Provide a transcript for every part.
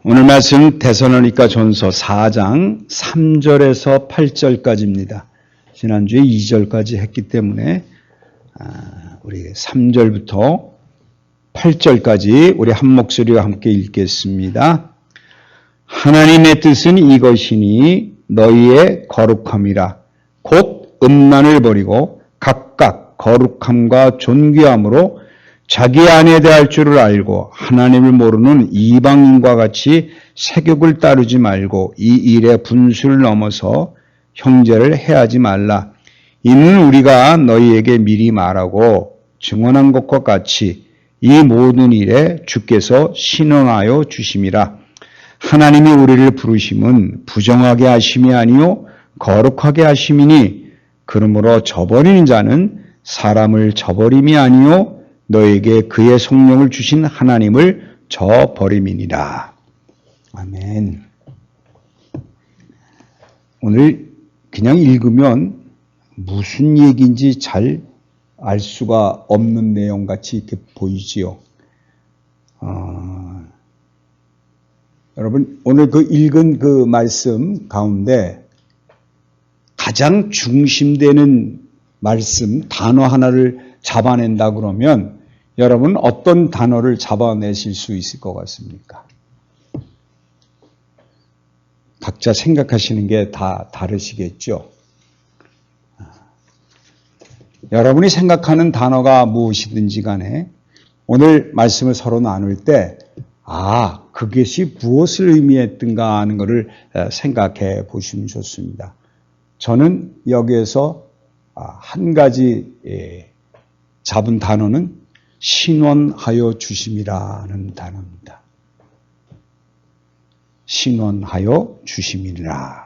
오늘 말씀 데살로니가 전서 4장 3절에서 8절까지입니다. 지난주에 2절까지 했기 때문에 우리 3절부터 8절까지 우리 한 목소리와 함께 읽겠습니다. 하나님의 뜻은 이것이니 너희의 거룩함이라. 곧 음란을 버리고 각각 거룩함과 존귀함으로 자기 아내 대할 줄을 알고 하나님을 모르는 이방인과 같이 세욕을 따르지 말고 이 일에 분수를 넘어서 형제를 해하지 말라. 이는 우리가 너희에게 미리 말하고 증언한 것과 같이 이 모든 일에 주께서 신원하여 주심이라. 하나님이 우리를 부르심은 부정하게 하심이 아니요 거룩하게 하심이니 그러므로 저버리는 자는 사람을 저버림이 아니요 너에게 그의 성령을 주신 하나님을 저버림이니라. 아멘. 오늘 그냥 읽으면 무슨 얘기인지 잘 알 수가 없는 내용같이 이렇게 보이지요. 여러분 오늘 그 읽은 그 말씀 가운데 가장 중심되는 말씀 단어 하나를 잡아낸다 그러면 여러분 어떤 단어를 잡아내실 수 있을 것 같습니까? 각자 생각하시는 게 다 다르시겠죠? 여러분이 생각하는 단어가 무엇이든지 간에 오늘 말씀을 서로 나눌 때 그것이 무엇을 의미했던가 하는 것을 생각해 보시면 좋습니다. 저는 여기에서 한 가지 잡은 단어는 신원하여 주심이라는 단어입니다. 신원하여 주심이라.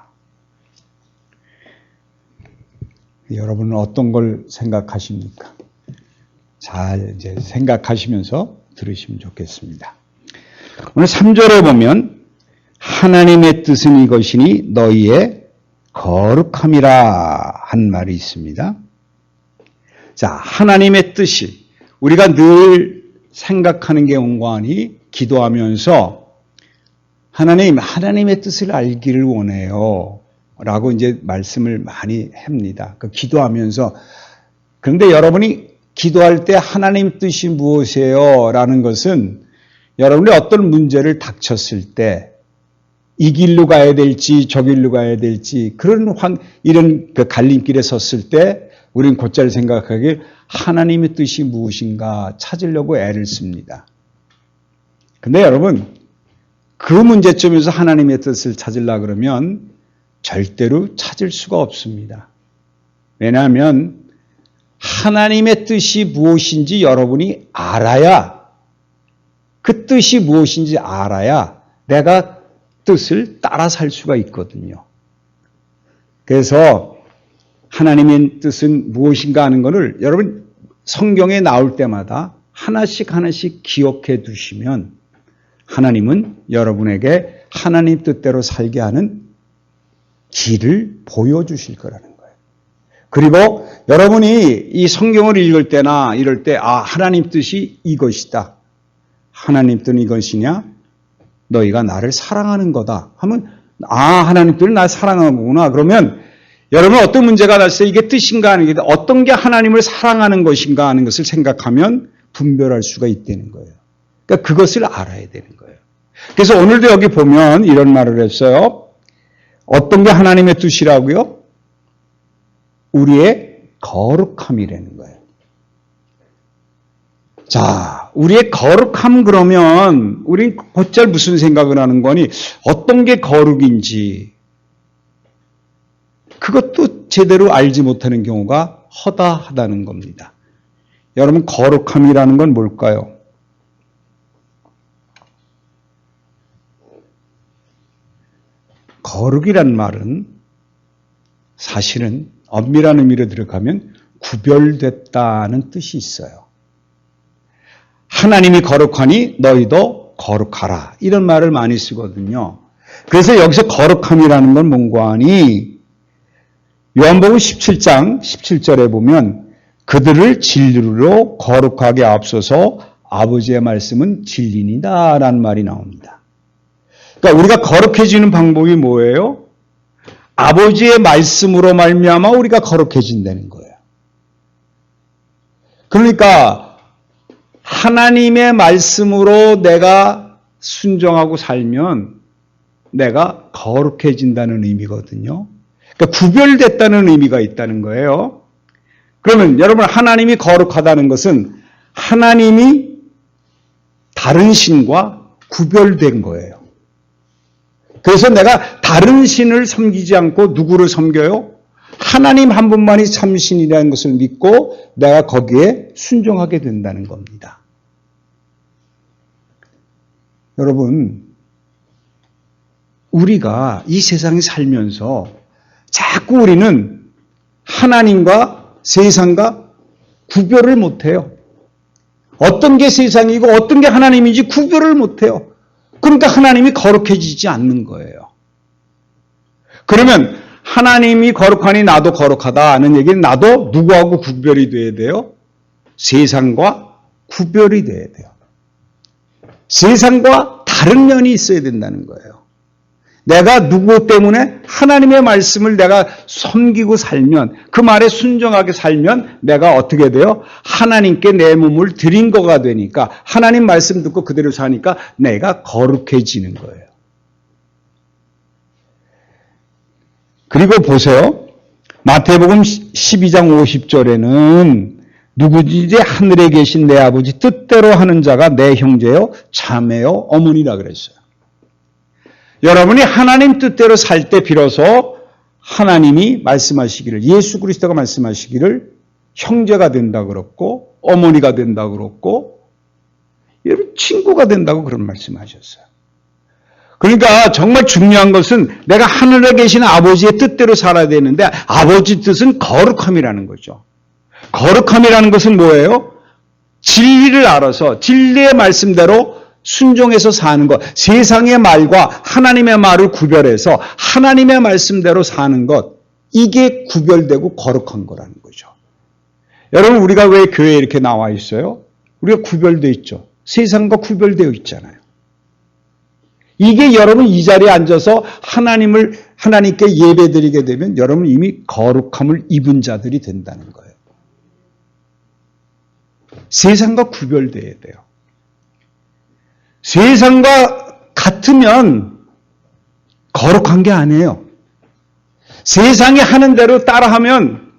여러분은 어떤 걸 생각하십니까? 잘 이제 생각하시면서 들으시면 좋겠습니다. 오늘 3절에 보면 하나님의 뜻은 이것이니 너희의 거룩함이라 한 말이 있습니다. 자, 하나님의 뜻이 우리가 늘 생각하는 게 온전히 기도하면서 하나님의 뜻을 알기를 원해요. 라고 이제 말씀을 많이 합니다. 그 기도하면서. 그런데 여러분이 기도할 때 하나님 뜻이 무엇이에요? 라는 것은 여러분이 어떤 문제를 닥쳤을 때 이 길로 가야 될지 저 길로 가야 될지 이런 그 갈림길에 섰을 때 우리는 곧잘 생각하길 하나님의 뜻이 무엇인가 찾으려고 애를 씁니다. 근데 여러분 그 문제점에서 하나님의 뜻을 찾으려고 그러면 절대로 찾을 수가 없습니다. 왜냐하면 하나님의 뜻이 무엇인지 여러분이 알아야 그 뜻이 무엇인지 알아야 내가 뜻을 따라 살 수가 있거든요. 그래서 하나님의 뜻은 무엇인가 하는 것을 여러분 성경에 나올 때마다 하나씩 기억해 두시면 하나님은 여러분에게 하나님 뜻대로 살게 하는 길을 보여주실 거라는 거예요. 그리고 여러분이 이 성경을 읽을 때나 이럴 때 하나님 뜻이 이것이다. 하나님 뜻은 이것이냐? 너희가 나를 사랑하는 거다 하면 하나님 뜻은 나를 사랑하는구나. 그러면 여러분 어떤 문제가 났을 때 이게 뜻인가 하는 게 어떤 게 하나님을 사랑하는 것인가 하는 것을 생각하면 분별할 수가 있다는 거예요. 그러니까 그것을 알아야 되는 거예요. 그래서 오늘도 여기 보면 이런 말을 했어요. 어떤 게 하나님의 뜻이라고요? 우리의 거룩함이라는 거예요. 자, 우리의 거룩함 그러면 우린 곧잘 무슨 생각을 하는 거니? 어떤 게 거룩인지 그것도 제대로 알지 못하는 경우가 허다하다는 겁니다. 여러분 거룩함이라는 건 뭘까요? 거룩이란 말은 사실은 엄밀한 의미로 들어가면 구별됐다는 뜻이 있어요. 하나님이 거룩하니 너희도 거룩하라. 이런 말을 많이 쓰거든요. 그래서 여기서 거룩함이라는 건 뭔가 하니 요한복음 17장 17절에 보면 그들을 진리로 거룩하게 앞서서 아버지의 말씀은 진리니다라는 말이 나옵니다. 그러니까 우리가 거룩해지는 방법이 뭐예요? 아버지의 말씀으로 말미암아 우리가 거룩해진다는 거예요. 그러니까 하나님의 말씀으로 내가 순종하고 살면 내가 거룩해진다는 의미거든요. 그러니까 구별됐다는 의미가 있다는 거예요. 그러면 여러분, 하나님이 거룩하다는 것은 하나님이 다른 신과 구별된 거예요. 그래서 내가 다른 신을 섬기지 않고 누구를 섬겨요? 하나님 한 분만이 참신이라는 것을 믿고 내가 거기에 순종하게 된다는 겁니다. 여러분, 우리가 이 세상에 살면서 자꾸 우리는 하나님과 세상과 구별을 못해요. 어떤 게 세상이고 어떤 게 하나님인지 구별을 못해요. 그러니까 하나님이 거룩해지지 않는 거예요. 그러면 하나님이 거룩하니 나도 거룩하다 하는 얘기는 나도 누구하고 구별이 돼야 돼요? 세상과 구별이 돼야 돼요. 세상과 다른 면이 있어야 된다는 거예요. 내가 누구 때문에 하나님의 말씀을 내가 섬기고 살면, 그 말에 순종하게 살면 내가 어떻게 돼요? 하나님께 내 몸을 드린 거가 되니까, 하나님 말씀 듣고 그대로 사니까 내가 거룩해지는 거예요. 그리고 보세요. 마태복음 12장 50절에는 누구든지 하늘에 계신 내 아버지 뜻대로 하는 자가 내 형제요, 자매요, 어머니라 그랬어요. 여러분이 하나님 뜻대로 살 때 비로소 하나님이 말씀하시기를, 예수 그리스도가 말씀하시기를 형제가 된다 그랬고 어머니가 된다 그랬고 여러분 친구가 된다고 그런 말씀하셨어요. 그러니까 정말 중요한 것은 내가 하늘에 계신 아버지의 뜻대로 살아야 되는데, 아버지 뜻은 거룩함이라는 거죠. 거룩함이라는 것은 뭐예요? 진리를 알아서 진리의 말씀대로 순종해서 사는 것, 세상의 말과 하나님의 말을 구별해서 하나님의 말씀대로 사는 것, 이게 구별되고 거룩한 거라는 거죠. 여러분, 우리가 왜 교회에 이렇게 나와 있어요? 우리가 구별되어 있죠. 세상과 구별되어 있잖아요. 이게 여러분 이 자리에 앉아서 하나님께 예배드리게 되면 여러분 이미 거룩함을 입은 자들이 된다는 거예요. 세상과 구별되어야 돼요. 세상과 같으면 거룩한 게 아니에요. 세상이 하는 대로 따라하면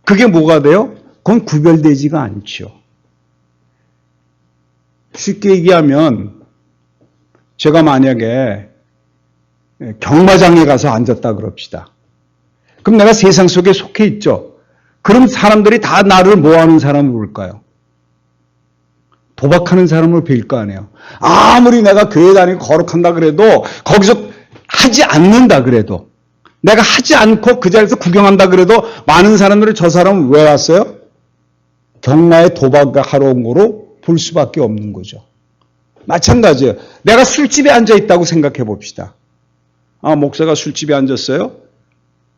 그게 뭐가 돼요? 그건 구별되지가 않죠. 쉽게 얘기하면 제가 만약에 경마장에 가서 앉았다 그럽시다. 그럼 내가 세상 속에 속해 있죠. 그럼 사람들이 다 나를 뭐하는 사람을 볼까요? 도박하는 사람을 뵐 거 아니에요. 아무리 내가 교회 다니고 거룩한다 그래도, 거기서 하지 않는다 그래도, 내가 하지 않고 그 자리에서 구경한다 그래도 많은 사람들이 저 사람은 왜 왔어요? 경마에 도박하러 온 거로 볼 수밖에 없는 거죠. 마찬가지예요. 내가 술집에 앉아 있다고 생각해 봅시다. 목사가 술집에 앉았어요?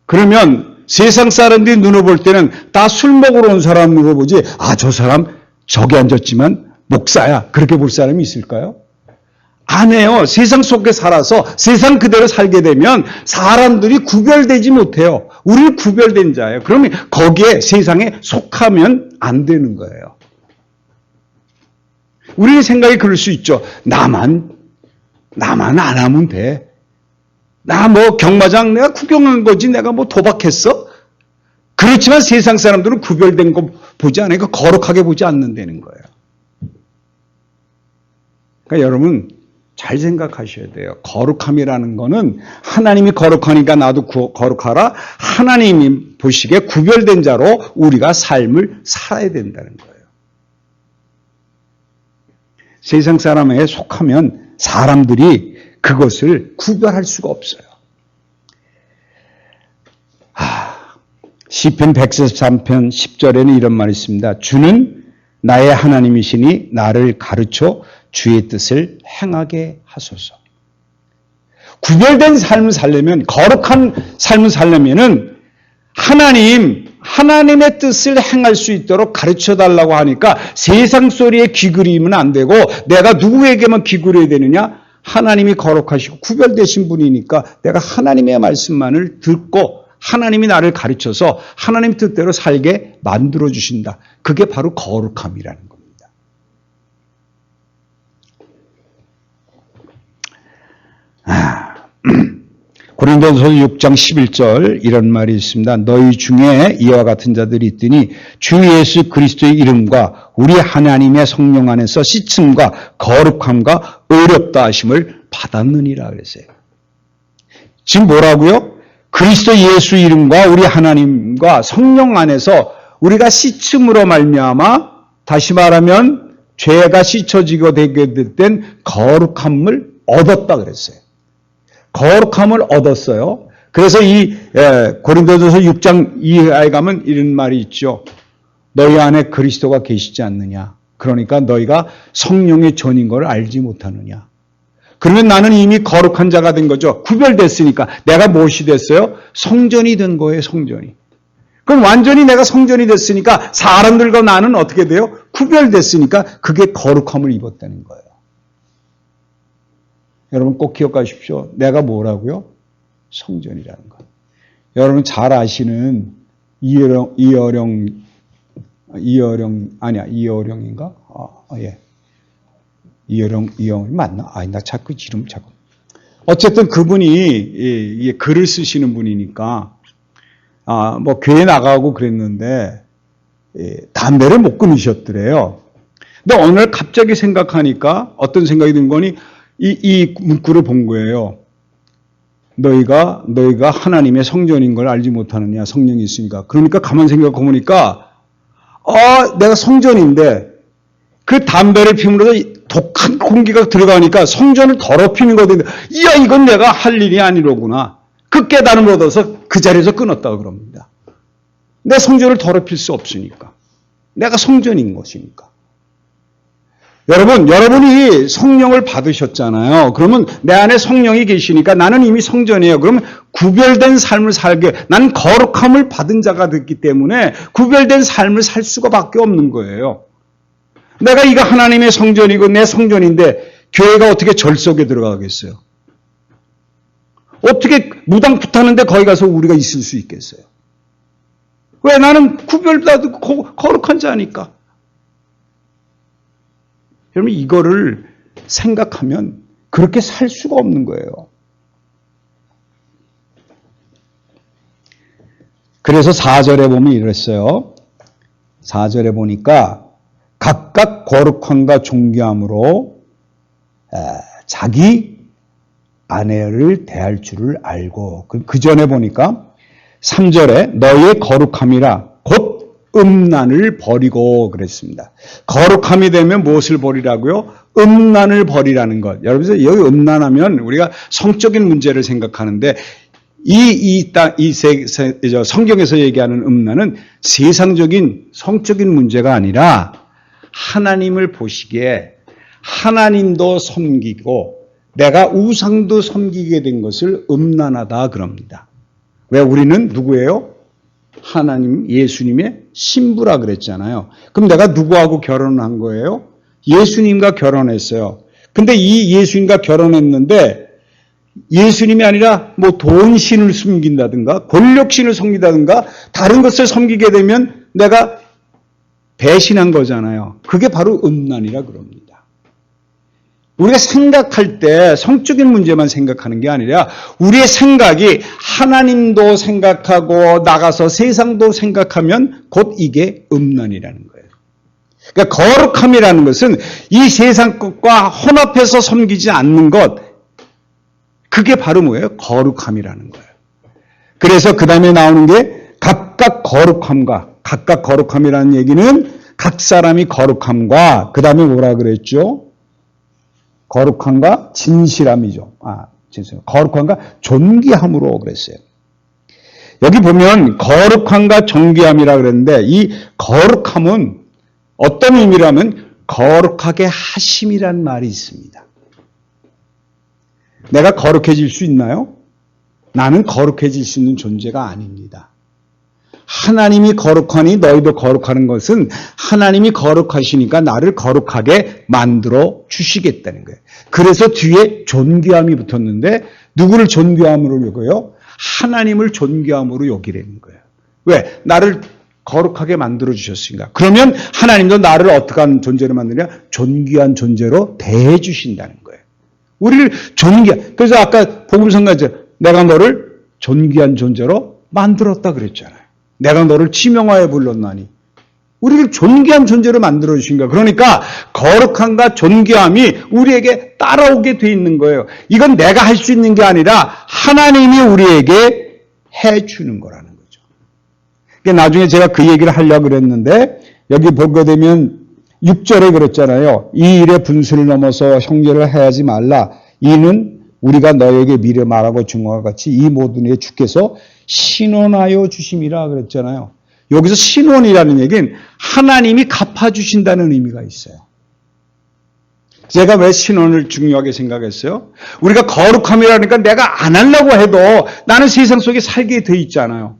그러면 세상 사람들이 눈을 볼 때는 다 술 먹으러 온 사람으로 보지, 저 사람 저기 앉았지만 목사야, 그렇게 볼 사람이 있을까요? 안 해요. 세상 속에 살아서 세상 그대로 살게 되면 사람들이 구별되지 못해요. 우리는 구별된 자예요. 그러면 거기에 세상에 속하면 안 되는 거예요. 우리의 생각이 그럴 수 있죠. 나만 안 하면 돼. 나 경마장 내가 구경한 거지 내가 도박했어? 그렇지만 세상 사람들은 구별된 거 보지 않으니까 거룩하게 보지 않는다는 거예요. 그러니까 여러분 잘 생각하셔야 돼요. 거룩함이라는 거는 하나님이 거룩하니까 나도 거룩하라. 하나님이 보시기에 구별된 자로 우리가 삶을 살아야 된다는 거예요. 세상 사람에 속하면 사람들이 그것을 구별할 수가 없어요. 시편 143편 10절에는 이런 말이 있습니다. 주는 나의 하나님이시니 나를 가르쳐 주의 뜻을 행하게 하소서. 구별된 삶을 살려면, 거룩한 삶을 살려면은 하나님의 뜻을 행할 수 있도록 가르쳐 달라고 하니까 세상 소리에 귀 기울이면 안 되고, 내가 누구에게만 귀 기울여야 되느냐? 하나님이 거룩하시고 구별되신 분이니까 내가 하나님의 말씀만을 듣고 하나님이 나를 가르쳐서 하나님 뜻대로 살게 만들어 주신다. 그게 바로 거룩함이라는 겁니다. 고린도전서 6장 11절 이런 말이 있습니다. 너희 중에 이와 같은 자들이 있더니 주 예수 그리스도의 이름과 우리 하나님의 성령 안에서 씻음과 거룩함과 의롭다 하심을 받았느니라 그랬어요. 지금 뭐라고요? 그리스도 예수 이름과 우리 하나님과 성령 안에서 우리가 씻음으로 말미암아 다시 말하면 죄가 씻어지고 되게 된 거룩함을 얻었다 그랬어요. 거룩함을 얻었어요. 그래서 이 고린도전서 6장 2하에 가면 이런 말이 있죠. 너희 안에 그리스도가 계시지 않느냐. 그러니까 너희가 성령의 전인 걸 알지 못하느냐. 그러면 나는 이미 거룩한 자가 된 거죠. 구별됐으니까. 내가 무엇이 됐어요? 성전이 된 거예요. 성전이. 그럼 완전히 내가 성전이 됐으니까 사람들과 나는 어떻게 돼요? 구별됐으니까 그게 거룩함을 입었다는 거예요. 여러분 꼭 기억하십시오. 내가 뭐라고요? 성전이라는 것. 여러분 잘 아시는 이어령인가? 이어령 맞나? 나 자꾸 이름 자꾸. 어쨌든 그분이 글을 쓰시는 분이니까 뭐 교회 나가고 그랬는데 담배를 못 끊으셨더래요. 근데 어느 날 갑자기 생각하니까 어떤 생각이 든 거니 이 문구를 본 거예요. 너희가 하나님의 성전인 걸 알지 못하느냐. 성령이 있으니까. 그러니까 가만 생각해 보니까 내가 성전인데 그 담배를 피우면서 독한 공기가 들어가니까 성전을 더럽히는 거거든요. 이야 이건 내가 할 일이 아니로구나. 그 깨달음을 얻어서 그 자리에서 끊었다고 그럽니다. 내 성전을 더럽힐 수 없으니까. 내가 성전인 것이니까. 여러분이 성령을 받으셨잖아요. 그러면 내 안에 성령이 계시니까 나는 이미 성전이에요. 그러면 구별된 삶을 살게, 난 거룩함을 받은 자가 됐기 때문에 구별된 삶을 살 수가 밖에 없는 거예요. 내가 이거 하나님의 성전이고 내 성전인데 교회가 어떻게 절 속에 들어가겠어요? 어떻게 무당풋하는데 거기 가서 우리가 있을 수 있겠어요? 왜? 나는 구별받고 거룩한 자니까. 여러분 이거를 생각하면 그렇게 살 수가 없는 거예요. 그래서 4절에 보면 이랬어요. 4절에 보니까 각각 거룩함과 존귀함으로 자기 아내를 대할 줄을 알고 그 전에 보니까 3절에 너의 거룩함이라 곧 음란을 버리고 그랬습니다. 거룩함이 되면 무엇을 버리라고요? 음란을 버리라는 것. 여러분 여기 음란하면 우리가 성적인 문제를 생각하는데 성경에서 얘기하는 음란은 세상적인 성적인 문제가 아니라 하나님을 보시기에 하나님도 섬기고 내가 우상도 섬기게 된 것을 음란하다 그럽니다. 왜? 우리는 누구예요? 하나님 예수님의 신부라 그랬잖아요. 그럼 내가 누구하고 결혼한 거예요? 예수님과 결혼했어요. 근데 이 예수님과 결혼했는데 예수님이 아니라 뭐 돈신을 숨긴다든가 권력신을 섬긴다든가 다른 것을 섬기게 되면 내가 배신한 거잖아요. 그게 바로 음란이라 그럽니다. 우리가 생각할 때 성적인 문제만 생각하는 게 아니라 우리의 생각이 하나님도 생각하고 나가서 세상도 생각하면 곧 이게 음란이라는 거예요. 그러니까 거룩함이라는 것은 이 세상 것과 혼합해서 섬기지 않는 것, 그게 바로 뭐예요? 거룩함이라는 거예요. 그래서 그 다음에 나오는 게 각각 거룩함이라는 얘기는 각 사람이 거룩함과 그 다음에 뭐라 그랬죠? 거룩함과 진실함이죠. 거룩함과 존귀함으로 그랬어요. 여기 보면 거룩함과 존귀함이라 그랬는데 이 거룩함은 어떤 의미라면 거룩하게 하심이란 말이 있습니다. 내가 거룩해질 수 있나요? 나는 거룩해질 수 있는 존재가 아닙니다. 하나님이 거룩하니 너희도 거룩하는 것은 하나님이 거룩하시니까 나를 거룩하게 만들어 주시겠다는 거예요. 그래서 뒤에 존귀함이 붙었는데 누구를 존귀함으로 여겨요? 하나님을 존귀함으로 여기라는 거예요. 왜? 나를 거룩하게 만들어 주셨으니까. 그러면 하나님도 나를 어떠한 존재로 만드냐? 존귀한 존재로 대해 주신다는 거예요. 우리를 그래서 아까 복음성가죠. 내가 너를 존귀한 존재로 만들었다 그랬잖아요. 내가 너를 지명하여 불렀나니. 우리를 존귀한 존재로 만들어 주신 거예요. 그러니까 거룩함과 존귀함이 우리에게 따라오게 돼 있는 거예요. 이건 내가 할 수 있는 게 아니라 하나님이 우리에게 해 주는 거라는 거죠. 그러니까 나중에 제가 그 얘기를 하려고 그랬는데 여기 보게 되면 6절에 그랬잖아요. 이 일의 분수를 넘어서 형제를 해하지 말라. 이는 우리가 너에게 미래 말하고 준 것과 같이 이 모든 일에 주께서 신원하여 주심이라 그랬잖아요. 여기서 신원이라는 얘기는 하나님이 갚아주신다는 의미가 있어요. 제가 왜 신원을 중요하게 생각했어요? 우리가 거룩함이라니까 내가 안 하려고 해도 나는 세상 속에 살게 돼 있잖아요.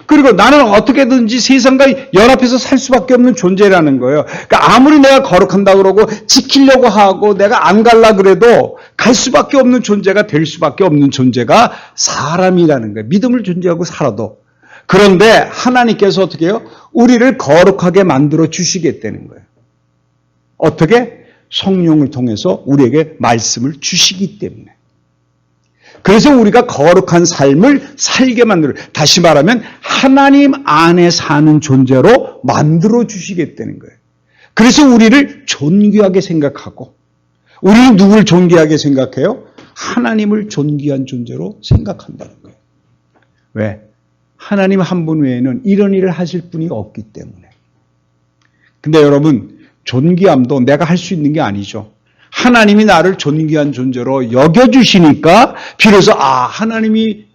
그리고 나는 어떻게든지 세상과 연합해서 살 수밖에 없는 존재라는 거예요. 그러니까 아무리 내가 거룩한다 그러고 지키려고 하고 내가 안 갈라 그래도 갈 수밖에 없는 존재가 될 수밖에 없는 존재가 사람이라는 거예요. 믿음을 존재하고 살아도. 그런데 하나님께서 어떻게 해요? 우리를 거룩하게 만들어 주시겠다는 거예요. 어떻게? 성령을 통해서 우리에게 말씀을 주시기 때문에. 그래서 우리가 거룩한 삶을 살게 만들어, 다시 말하면 하나님 안에 사는 존재로 만들어 주시겠다는 거예요. 그래서 우리를 존귀하게 생각하고, 우리는 누구를 존귀하게 생각해요? 하나님을 존귀한 존재로 생각한다는 거예요. 왜? 하나님 한 분 외에는 이런 일을 하실 분이 없기 때문에. 근데 여러분, 존귀함도 내가 할 수 있는 게 아니죠. 하나님이 나를 존귀한 존재로 여겨주시니까 비로소 하나님이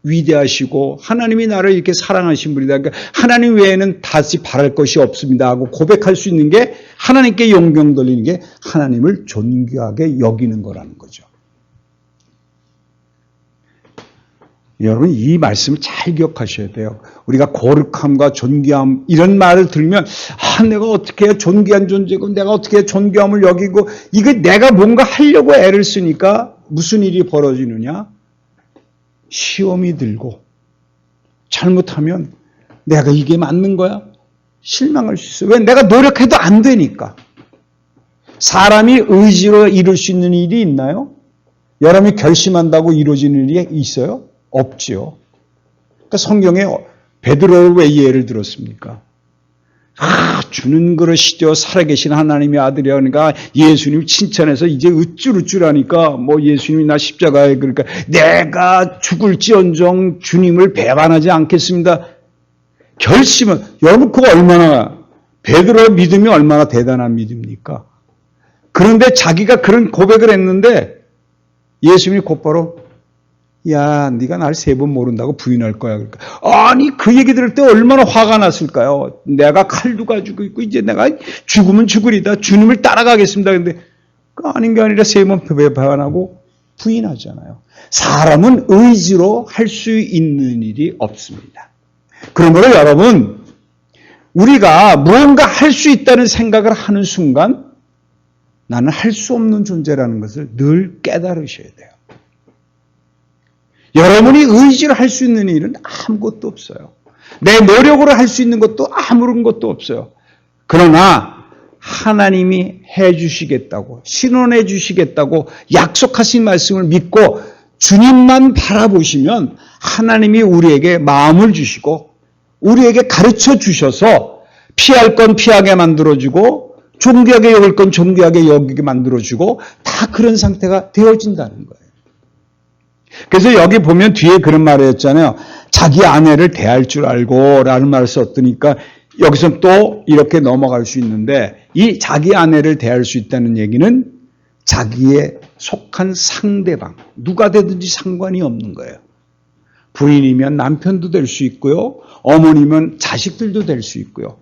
위대하시고 하나님이 나를 이렇게 사랑하신 분이다. 그러니까 하나님 외에는 다시 바랄 것이 없습니다 하고 고백할 수 있는 게 하나님께 영광 돌리는 게 하나님을 존귀하게 여기는 거라는 거죠. 여러분 이 말씀을 잘 기억하셔야 돼요. 우리가 거룩함과 존귀함 이런 말을 들으면 내가 어떻게 해야 존귀한 존재고 내가 어떻게 해야 존귀함을 여기고 이거 내가 뭔가 하려고 애를 쓰니까 무슨 일이 벌어지느냐? 시험이 들고 잘못하면 내가 이게 맞는 거야? 실망할 수 있어요. 왜? 내가 노력해도 안 되니까. 사람이 의지로 이룰 수 있는 일이 있나요? 여러분이 결심한다고 이루어지는 일이 있어요? 없지요. 그러니까 성경에 베드로를 왜 예를 들었습니까? 주는 그릇이죠. 살아계신 하나님의 아들이야. 그러니까 예수님 칭찬해서 이제 으쭈르쭈라니까 뭐 예수님이 나 십자가에 그러니까 내가 죽을지언정 주님을 배반하지 않겠습니다. 결심은 여러분 그거 얼마나 베드로의 믿음이 얼마나 대단한 믿음입니까? 그런데 자기가 그런 고백을 했는데 예수님이 곧바로 야, 네가 날 3번 모른다고 부인할 거야. 그러니까 아니 그 얘기 들을 때 얼마나 화가 났을까요? 내가 칼도 가지고 있고 이제 내가 죽으면 죽으리다. 주님을 따라가겠습니다. 근데 그 아닌 게 아니라 3번 배반하고 부인하잖아요. 사람은 의지로 할 수 있는 일이 없습니다. 그러므로 여러분 우리가 무언가 할 수 있다는 생각을 하는 순간 나는 할 수 없는 존재라는 것을 늘 깨달으셔야 돼요. 여러분이 의지를 할 수 있는 일은 아무것도 없어요. 내 노력으로 할 수 있는 것도 아무런 것도 없어요. 그러나 하나님이 해 주시겠다고 신원해 주시겠다고 약속하신 말씀을 믿고 주님만 바라보시면 하나님이 우리에게 마음을 주시고 우리에게 가르쳐 주셔서 피할 건 피하게 만들어주고 존귀하게 여길 건 존귀하게 여기게 만들어주고 다 그런 상태가 되어진다는 거예요. 그래서 여기 보면 뒤에 그런 말을 했잖아요. 자기 아내를 대할 줄 알고 라는 말을 썼으니까 여기서 또 이렇게 넘어갈 수 있는데 이 자기 아내를 대할 수 있다는 얘기는 자기에 속한 상대방 누가 되든지 상관이 없는 거예요. 부인이면 남편도 될 수 있고요. 어머니면 자식들도 될 수 있고요.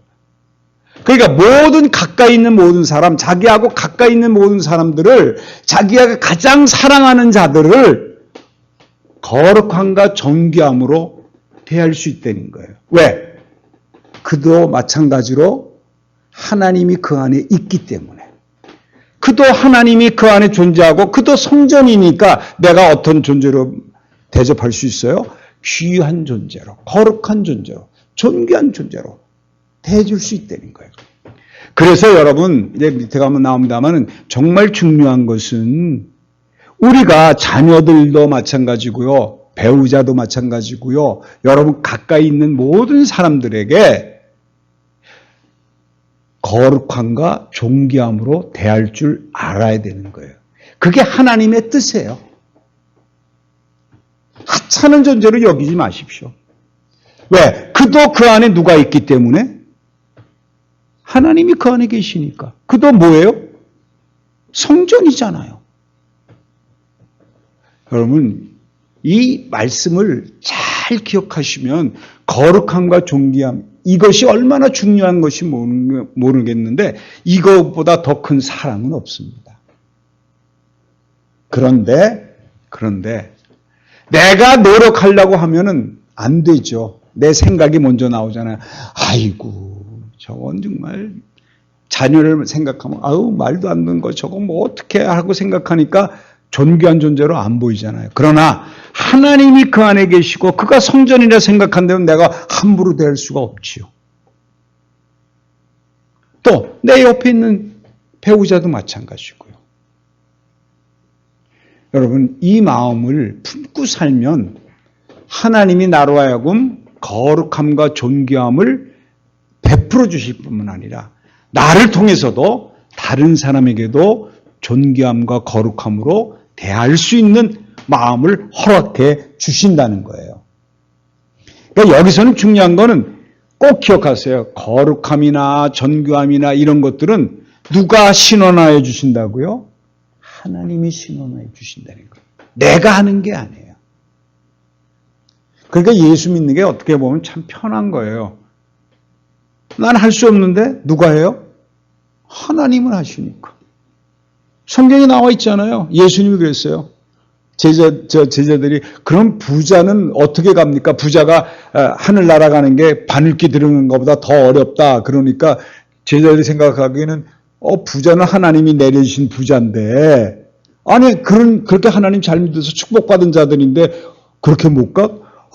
그러니까 모든 가까이 있는 모든 사람 자기하고 가까이 있는 모든 사람들을 자기가 가장 사랑하는 자들을 거룩함과 존귀함으로 대할 수 있다는 거예요. 왜? 그도 마찬가지로 하나님이 그 안에 있기 때문에. 그도 하나님이 그 안에 존재하고 그도 성전이니까 내가 어떤 존재로 대접할 수 있어요? 귀한 존재로, 거룩한 존재로, 존귀한 존재로 대해줄 수 있다는 거예요. 그래서 여러분, 이제 밑에 가면 나옵니다만 정말 중요한 것은 우리가 자녀들도 마찬가지고요. 배우자도 마찬가지고요. 여러분 가까이 있는 모든 사람들에게 거룩함과 존귀함으로 대할 줄 알아야 되는 거예요. 그게 하나님의 뜻이에요. 하찮은 존재로 여기지 마십시오. 왜? 그도 그 안에 누가 있기 때문에? 하나님이 그 안에 계시니까. 그도 뭐예요? 성전이잖아요. 여러분, 이 말씀을 잘 기억하시면 거룩함과 존귀함, 이것이 얼마나 중요한 것이 모르겠는데 이것보다 더 큰 사랑은 없습니다. 그런데 내가 노력하려고 하면은 안 되죠. 내 생각이 먼저 나오잖아요. 아이고, 저건 정말 자녀를 생각하면 아우 말도 안 되는 거 저거 뭐 어떻게 하고 생각하니까 존귀한 존재로 안 보이잖아요. 그러나 하나님이 그 안에 계시고 그가 성전이라 생각한다면 내가 함부로 대할 수가 없지요. 또 내 옆에 있는 배우자도 마찬가지고요. 여러분, 이 마음을 품고 살면 하나님이 나로 하여금 거룩함과 존귀함을 베풀어 주실 뿐만 아니라 나를 통해서도 다른 사람에게도 존귀함과 거룩함으로 대할 수 있는 마음을 허락해 주신다는 거예요. 그러니까 여기서는 중요한 거는 꼭 기억하세요. 거룩함이나 존귀함이나 이런 것들은 누가 신원하여 주신다고요? 하나님이 신원하여 주신다는 거예요. 내가 하는 게 아니에요. 그러니까 예수 믿는 게 어떻게 보면 참 편한 거예요. 난 할 수 없는데 누가 해요? 하나님은 하시니까. 성경에 나와 있잖아요. 예수님이 그랬어요. 제자들이 그럼 부자는 어떻게 갑니까? 부자가 하늘 날아가는 게 바늘기 들어가는 것보다 더 어렵다. 그러니까 제자들이 생각하기에는 부자는 하나님이 내려주신 부자인데 아니 그렇게 하나님 잘 믿어서 축복받은 자들인데 그렇게 못 가?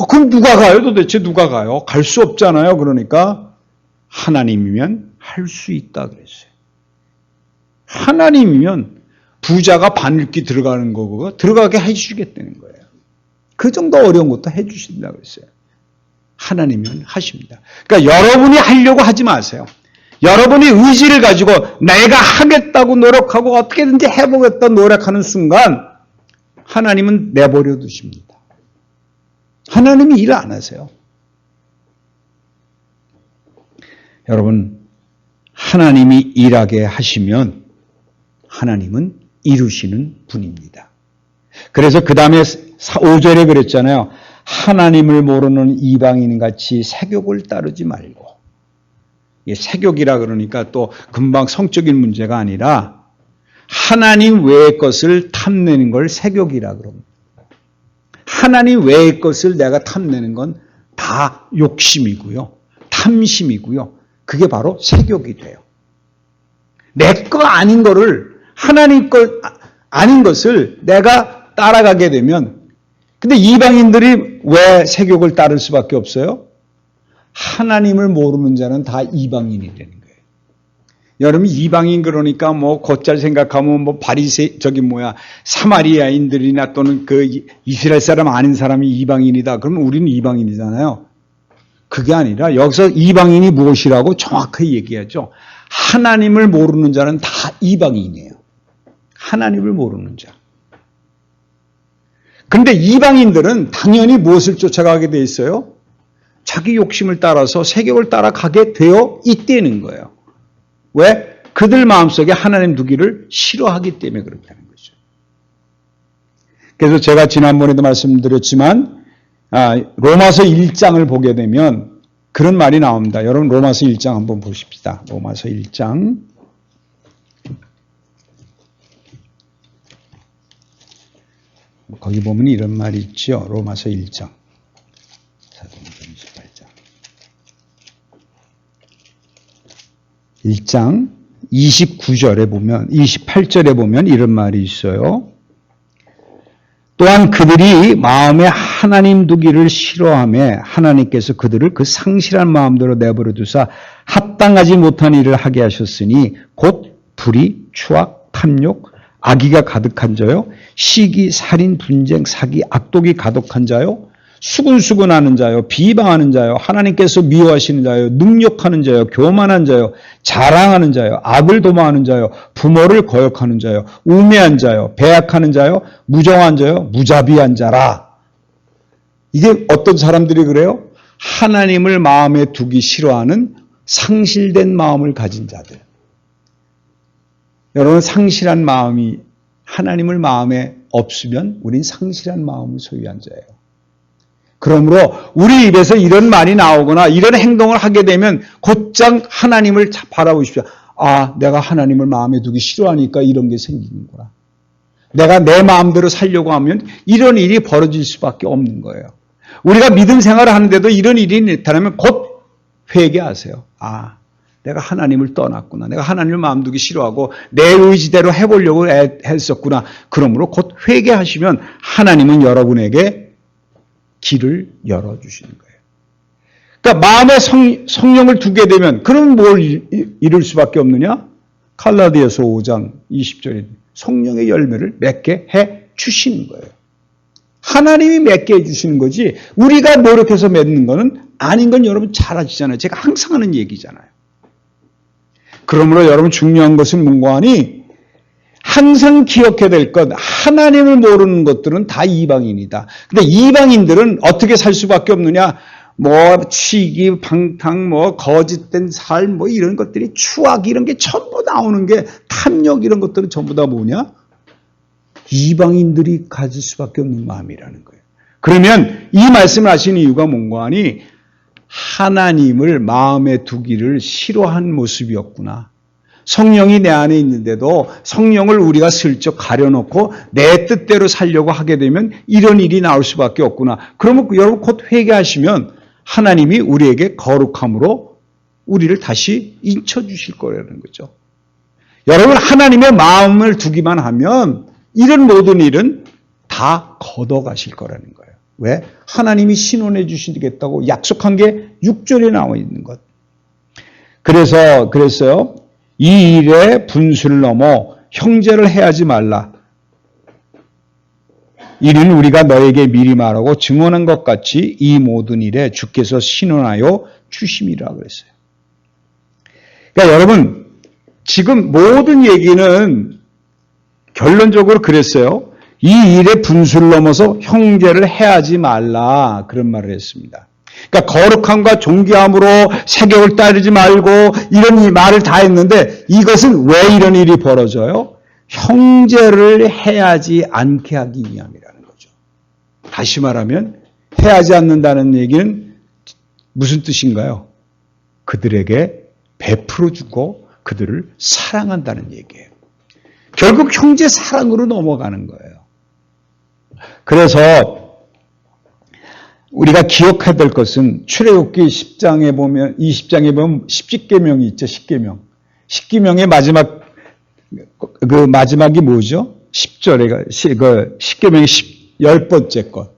그럼 누가 가요? 도대체 누가 가요? 갈 수 없잖아요. 그러니까 하나님이면 할 수 있다 그랬어요. 하나님이면 부자가 바늘기 들어가는 거고 들어가게 해주시겠다는 거예요. 그 정도 어려운 것도 해주신다고 했어요. 하나님은 하십니다. 그러니까 여러분이 하려고 하지 마세요. 여러분이 의지를 가지고 내가 하겠다고 노력하고 어떻게든지 해보겠다 노력하는 순간 하나님은 내버려 두십니다. 하나님이 일 안 하세요. 여러분, 하나님이 일하게 하시면 하나님은 이루시는 분입니다. 그래서 그 다음에 5절에 그랬잖아요. 하나님을 모르는 이방인같이 세욕을 따르지 말고. 세욕이라 그러니까 또 금방 성적인 문제가 아니라 하나님 외의 것을 탐내는 걸 세욕이라 그럽니다. 하나님 외의 것을 내가 탐내는 건 다 욕심이고요. 탐심이고요. 그게 바로 세욕이 돼요. 내 거 아닌 거를 하나님 것 아닌 것을 내가 따라가게 되면 근데 이방인들이 왜 세욕을 따를 수밖에 없어요? 하나님을 모르는 자는 다 이방인이 되는 거예요. 여러분 이방인 그러니까 뭐 곧잘 생각하면 뭐 사마리아인들이나 또는 그 이스라엘 사람 아닌 사람이 이방인이다. 그러면 우리는 이방인이잖아요. 그게 아니라 여기서 이방인이 무엇이라고 정확하게 얘기하죠. 하나님을 모르는 자는 다 이방인이에요. 하나님을 모르는 자. 그런데 이방인들은 당연히 무엇을 쫓아가게 돼 있어요? 자기 욕심을 따라서 세욕을 따라가게 되어 있다는 거예요. 왜? 그들 마음속에 하나님 두기를 싫어하기 때문에 그렇다는 거죠. 그래서 제가 지난번에도 말씀드렸지만 로마서 1장을 보게 되면 그런 말이 나옵니다. 여러분 로마서 1장 한번 보십시다. 로마서 1장. 거기 보면 이런 말이 있죠. 로마서 1장. 사도행전 1장 29절에 보면, 28절에 보면 이런 말이 있어요. 또한 그들이 마음에 하나님 두기를 싫어하며 하나님께서 그들을 그 상실한 마음대로 내버려 두사 합당하지 못한 일을 하게 하셨으니 곧 불의, 추악, 탐욕, 악의가 가득한 자요, 시기, 살인, 분쟁, 사기, 악독이 가득한 자요, 수근수근하는 자요, 비방하는 자요, 하나님께서 미워하시는 자요, 능욕하는 자요, 교만한 자요, 자랑하는 자요, 악을 도모하는 자요, 부모를 거역하는 자요, 우매한 자요, 배약하는 자요, 무정한 자요, 무자비한 자라. 이게 어떤 사람들이 그래요? 하나님을 마음에 두기 싫어하는 상실된 마음을 가진 자들. 여러분, 상실한 마음이 하나님을 마음에 없으면 우린 상실한 마음을 소유한 자예요. 그러므로 우리 입에서 이런 말이 나오거나 이런 행동을 하게 되면 곧장 하나님을 바라보십시오. 아, 내가 하나님을 마음에 두기 싫어하니까 이런 게 생기는구나. 내가 내 마음대로 살려고 하면 이런 일이 벌어질 수밖에 없는 거예요. 우리가 믿음 생활을 하는데도 이런 일이 나타나면 곧 회개하세요. 아, 내가 하나님을 떠났구나. 내가 하나님을 마음 두기 싫어하고 내 의지대로 해보려고 했었구나. 그러므로 곧 회개하시면 하나님은 여러분에게 길을 열어주시는 거예요. 그러니까 마음에 성령을 두게 되면 그럼 뭘 이룰 수밖에 없느냐? 갈라디아서 5장 20절에 성령의 열매를 맺게 해 주시는 거예요. 하나님이 맺게 해 주시는 거지 우리가 노력해서 맺는 거는 아닌 건 여러분 잘 아시잖아요. 제가 항상 하는 얘기잖아요. 그러므로 여러분 중요한 것은 뭔가하니 항상 기억해야 될 것, 하나님을 모르는 것들은 다 이방인이다. 근데 이방인들은 어떻게 살 수밖에 없느냐? 취기, 방탕, 거짓된 삶, 이런 것들이 추악, 이런 게 전부 나오는 게 탐욕, 이런 것들은 전부 다 뭐냐? 이방인들이 가질 수밖에 없는 마음이라는 거예요. 그러면 이 말씀을 하신 이유가 뭔가 하니 하나님을 마음에 두기를 싫어한 모습이었구나. 성령이 내 안에 있는데도 성령을 우리가 슬쩍 가려놓고 내 뜻대로 살려고 하게 되면 이런 일이 나올 수밖에 없구나. 그러면 여러분 곧 회개하시면 하나님이 우리에게 거룩함으로 우리를 다시 인쳐주실 거라는 거죠. 여러분 하나님의 마음을 두기만 하면 이런 모든 일은 다 걷어가실 거라는 거예요. 왜? 하나님이 신원해 주시겠다고 약속한 게 6절에 나와 있는 것. 그랬어요. 이 일에 분수를 넘어 형제를 해하지 말라. 이는 우리가 너에게 미리 말하고 증언한 것 같이 이 모든 일에 주께서 신원하여 주심이라 그랬어요. 그러니까 여러분 지금 모든 얘기는 결론적으로 그랬어요. 이 일에 분수를 넘어서 형제를 해하지 말라 그런 말을 했습니다. 그러니까 거룩함과 존귀함으로 세격을 따르지 말고 이런 말을 다 했는데 이것은 왜 이런 일이 벌어져요? 형제를 해하지 않게 하기 위함이라는 거죠. 다시 말하면 해하지 않는다는 얘기는 무슨 뜻인가요? 그들에게 베풀어 주고 그들을 사랑한다는 얘기예요. 결국 형제 사랑으로 넘어가는 거예요. 그래서 우리가 기억해야 될 것은 출애굽기 10장에 보면 20장에 보면 10계명이 있죠. 10계명. 10계명의 마지막이 뭐죠? 10절에 10계명의 10번째 것.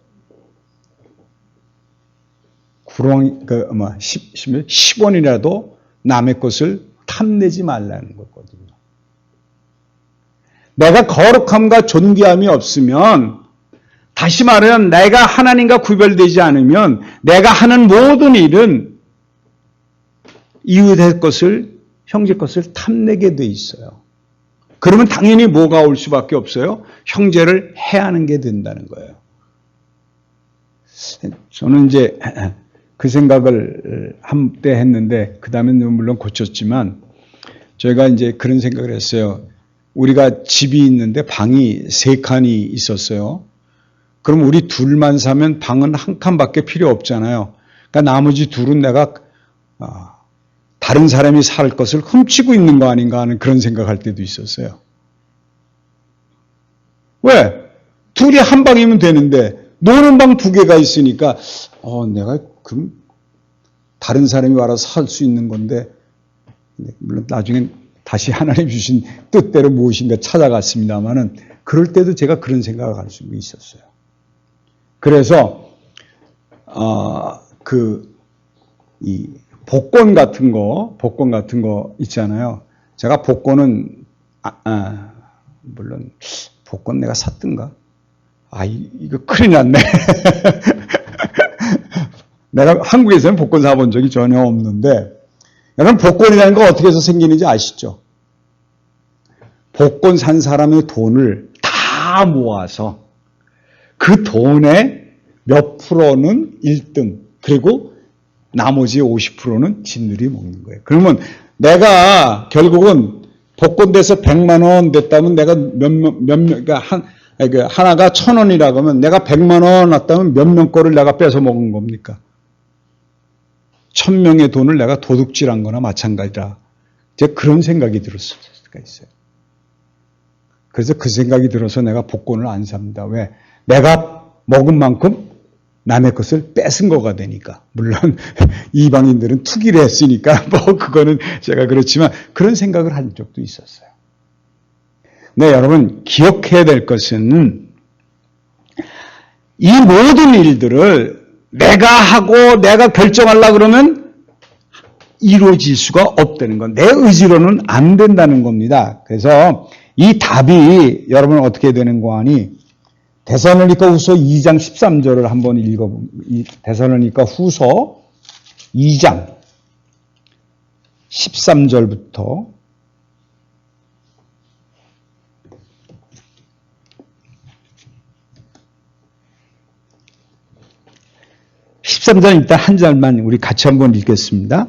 10원이라도 남의 것을 탐내지 말라는 거거든요. 내가 거룩함과 존귀함이 없으면 다시 말하면 내가 하나님과 구별되지 않으면 내가 하는 모든 일은 이웃의 것을, 형제 것을 탐내게 돼 있어요. 그러면 당연히 뭐가 올 수밖에 없어요? 형제를 해하는 게 된다는 거예요. 저는 이제 그 생각을 한때 했는데 그 다음에 물론 고쳤지만 저희가 이제 그런 생각을 했어요. 우리가 집이 있는데 방이 3칸이 있었어요. 그럼 우리 둘만 사면 방은 한 칸밖에 필요 없잖아요. 그러니까 나머지 둘은 내가 다른 사람이 살 것을 훔치고 있는 거 아닌가 하는 그런 생각할 때도 있었어요. 왜? 둘이 한 방이면 되는데 노는 방 2개가 있으니까 내가 그럼 다른 사람이 와서 살 수 있는 건데 물론 나중엔 다시 하나님 주신 뜻대로 무엇인가 찾아갔습니다만은 그럴 때도 제가 그런 생각을 할 수 있었어요. 그래서 이 복권 같은 거 있잖아요. 제가 복권은 물론 복권 내가 샀던가? 이거 큰일 났네. 내가 한국에서는 복권 사본 적이 전혀 없는데, 여러분 복권이라는 거 어떻게 해서 생기는지 아시죠? 복권 산 사람의 돈을 다 모아서 그 돈의 몇 프로는 1등, 그리고 나머지 50%는 진들이 먹는 거예요. 그러면 내가 결국은 복권 돼서 100만 원 됐다면 내가 그러니까 하나가 1,000원이라고 하면 내가 100만 원 났다면 몇 명 거를 내가 뺏어 먹은 겁니까? 1,000명의 돈을 내가 도둑질한 거나 마찬가지다. 제가 그런 생각이 들었을 수가 있어요. 그래서 그 생각이 들어서 내가 복권을 안 삽니다. 왜? 내가 먹은 만큼 남의 것을 뺏은 거가 되니까. 물론 이방인들은 투기를 했으니까 그거는 제가 그렇지만 그런 생각을 한 적도 있었어요. 네, 여러분 기억해야 될 것은 이 모든 일들을 내가 하고 내가 결정하려고 그러면 이루어질 수가 없다는 건, 내 의지로는 안 된다는 겁니다. 그래서 이 답이 여러분 어떻게 되는 거 아니? 데살로니가 후서 2장 13절을 한번 읽어보면, 데살로니가 후서 2장 13절부터 13절 일단 한 절만 우리 같이 한번 읽겠습니다.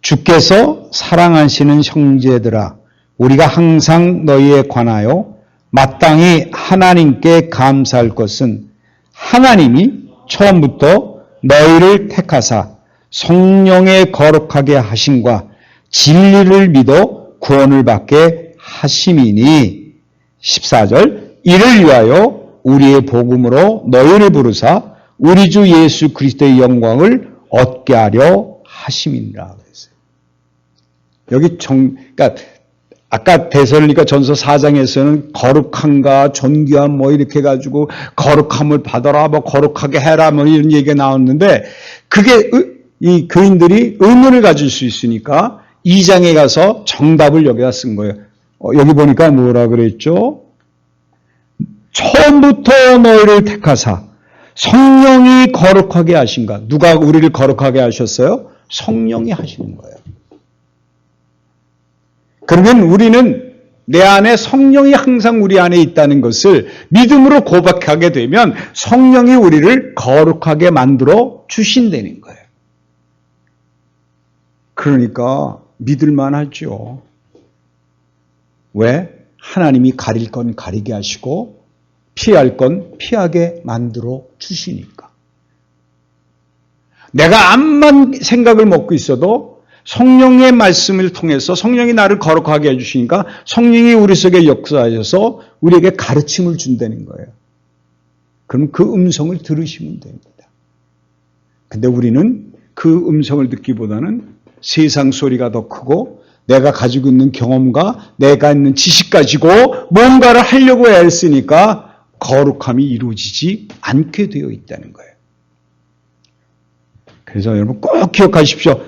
주께서 사랑하시는 형제들아, 우리가 항상 너희에 관하여 마땅히 하나님께 감사할 것은 하나님이 처음부터 너희를 택하사 성령에 거룩하게 하심과 진리를 믿어 구원을 받게 하심이니. 14절, 이를 위하여 우리의 복음으로 너희를 부르사 우리 주 예수 그리스도의 영광을 얻게 하려 하심이니라 그랬어요. 여기 그러니까 아까 데살로니가 전서 4장에서는 거룩함과 존귀함 이렇게 해가지고 거룩함을 받아라, 거룩하게 해라, 이런 얘기가 나왔는데, 그게 이 교인들이 의문을 가질 수 있으니까 2장에 가서 정답을 여기다 쓴 거예요. 여기 보니까 뭐라 그랬죠? 처음부터 너희를 택하사 성령이 거룩하게 하신가. 누가 우리를 거룩하게 하셨어요? 성령이 하시는 거예요. 그러면 우리는 내 안에 성령이 항상 우리 안에 있다는 것을 믿음으로 고백하게 되면 성령이 우리를 거룩하게 만들어 주신다는 거예요. 그러니까 믿을만 하죠. 왜? 하나님이 가릴 건 가리게 하시고 피할 건 피하게 만들어 주시니까. 내가 암만 생각을 먹고 있어도 성령의 말씀을 통해서 성령이 나를 거룩하게 해주시니까 성령이 우리 속에 역사하셔서 우리에게 가르침을 준다는 거예요. 그럼 그 음성을 들으시면 됩니다. 근데 우리는 그 음성을 듣기보다는 세상 소리가 더 크고 내가 가지고 있는 경험과 내가 있는 지식 가지고 뭔가를 하려고 애쓰니까 거룩함이 이루어지지 않게 되어 있다는 거예요. 그래서 여러분 꼭 기억하십시오.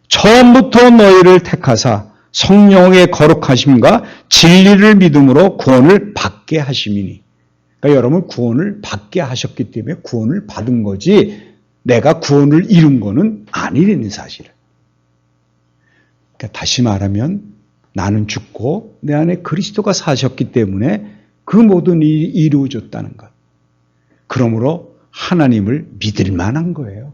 처음부터 너희를 택하사 성령의 거룩하심과 진리를 믿음으로 구원을 받게 하심이니. 그러니까 여러분 구원을 받게 하셨기 때문에 구원을 받은 거지 내가 구원을 이룬 거는 아니라는 사실을. 그러니까 다시 말하면 나는 죽고 내 안에 그리스도가 사셨기 때문에 그 모든 일이 이루어졌다는 것. 그러므로 하나님을 믿을 만한 거예요.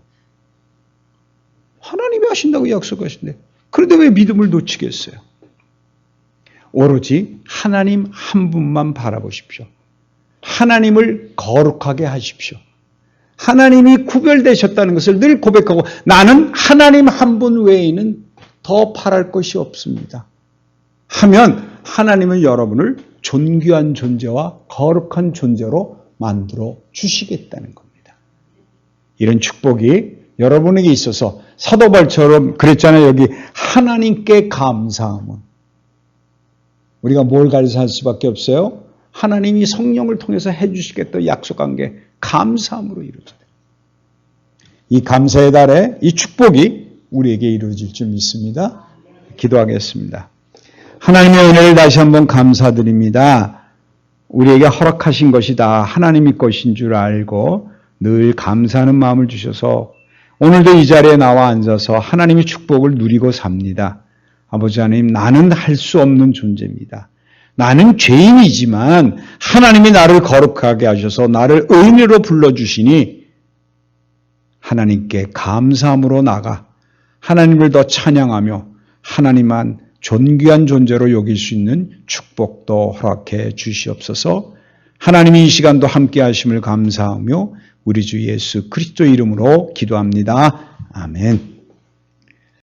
하나님이 하신다고 약속하신대. 그런데 왜 믿음을 놓치겠어요? 오로지 하나님 한 분만 바라보십시오. 하나님을 거룩하게 하십시오. 하나님이 구별되셨다는 것을 늘 고백하고 나는 하나님 한 분 외에는 더 바랄 것이 없습니다. 하면 하나님은 여러분을 존귀한 존재와 거룩한 존재로 만들어 주시겠다는 겁니다. 이런 축복이 여러분에게 있어서 사도 바울처럼 그랬잖아요. 여기 하나님께 감사함은. 우리가 뭘 가르쳐할 수밖에 없어요? 하나님이 성령을 통해서 해주시겠다 약속한 게 감사함으로 이루어져요. 이 감사의 달에 이 축복이 우리에게 이루어질 줄 믿습니다. 기도하겠습니다. 하나님의 은혜를 다시 한번 감사드립니다. 우리에게 허락하신 것이 다 하나님의 것인 줄 알고 늘 감사하는 마음을 주셔서 오늘도 이 자리에 나와 앉아서 하나님의 축복을 누리고 삽니다. 아버지 하나님, 나는 할 수 없는 존재입니다. 나는 죄인이지만 하나님이 나를 거룩하게 하셔서 나를 의인으로 불러주시니 하나님께 감사함으로 나가 하나님을 더 찬양하며 하나님만 존귀한 존재로 여길 수 있는 축복도 허락해 주시옵소서. 하나님이 이 시간도 함께 하심을 감사하며 우리 주 예수 그리스도 이름으로 기도합니다. 아멘.